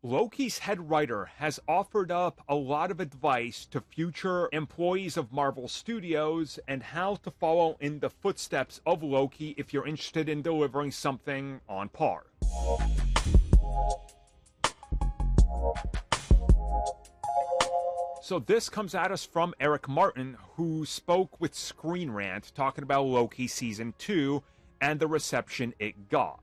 Loki's head writer has offered up a lot of advice to future employees of Marvel Studios and how to follow in the footsteps of Loki if you're interested in delivering something on par. So this comes at us from Eric Martin, who spoke with Screen Rant talking about Loki Season 2 and the reception it got.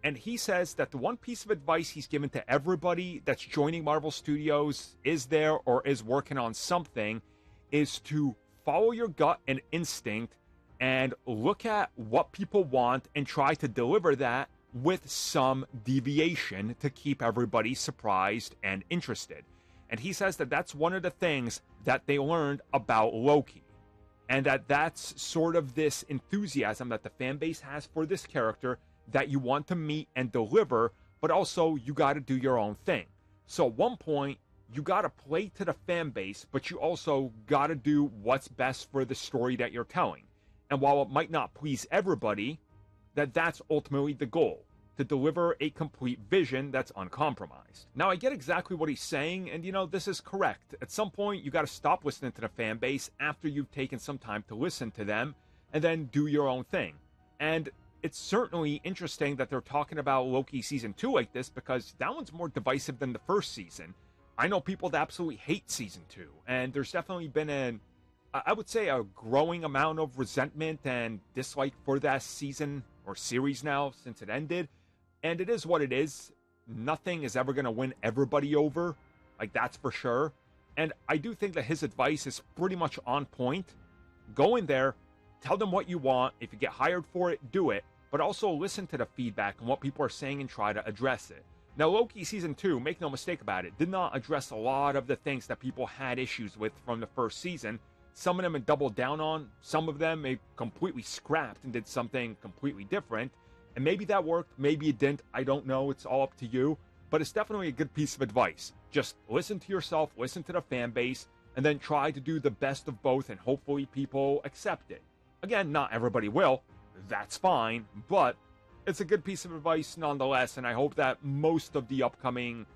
And he says that the one piece of advice he's given to everybody that's joining Marvel Studios, is there or is working on something, is to follow your gut and instinct and look at what people want and try to deliver that with some deviation to keep everybody surprised and interested. And he says that that's one of the things that they learned about Loki. And that's sort of this enthusiasm that the fan base has for this character that you want to meet and deliver, but also you got to do your own thing. So at one point, you got to play to the fan base, but you also got to do what's best for the story that you're telling. And while it might not please everybody, that's ultimately the goal. To deliver a complete vision that's uncompromised. Now, I get exactly what he's saying, and this is correct. At some point, you got to stop listening to the fan base after you've taken some time to listen to them, and then do your own thing. And it's certainly interesting that they're talking about Loki Season 2 like this, because that one's more divisive than the first season. I know people that absolutely hate Season 2, and there's definitely been I would say, a growing amount of resentment and dislike for that season, or series now, since it ended. And it is what it is. Nothing is ever going to win everybody over. That's for sure. And I do think that his advice is pretty much on point. Go in there, tell them what you want. If you get hired for it, do it. But also listen to the feedback and what people are saying and try to address it. Now, Loki Season 2, make no mistake about it, did not address a lot of the things that people had issues with from the first season. Some of them it doubled down on. Some of them it completely scrapped and did something completely different. And maybe that worked, maybe it didn't, I don't know, it's all up to you. But it's definitely a good piece of advice. Just listen to yourself, listen to the fan base, and then try to do the best of both, and hopefully people accept it. Again, not everybody will, that's fine, but it's a good piece of advice nonetheless, and I hope that most of the upcoming,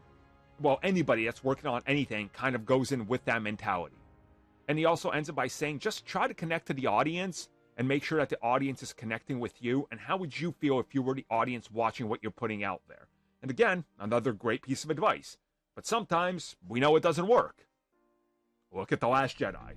anybody that's working on anything kind of goes in with that mentality. And he also ends it by saying, just try to connect to the audience, and make sure that the audience is connecting with you. And how would you feel if you were the audience watching what you're putting out there? And again, another great piece of advice. But sometimes we know it doesn't work. Look at The Last Jedi.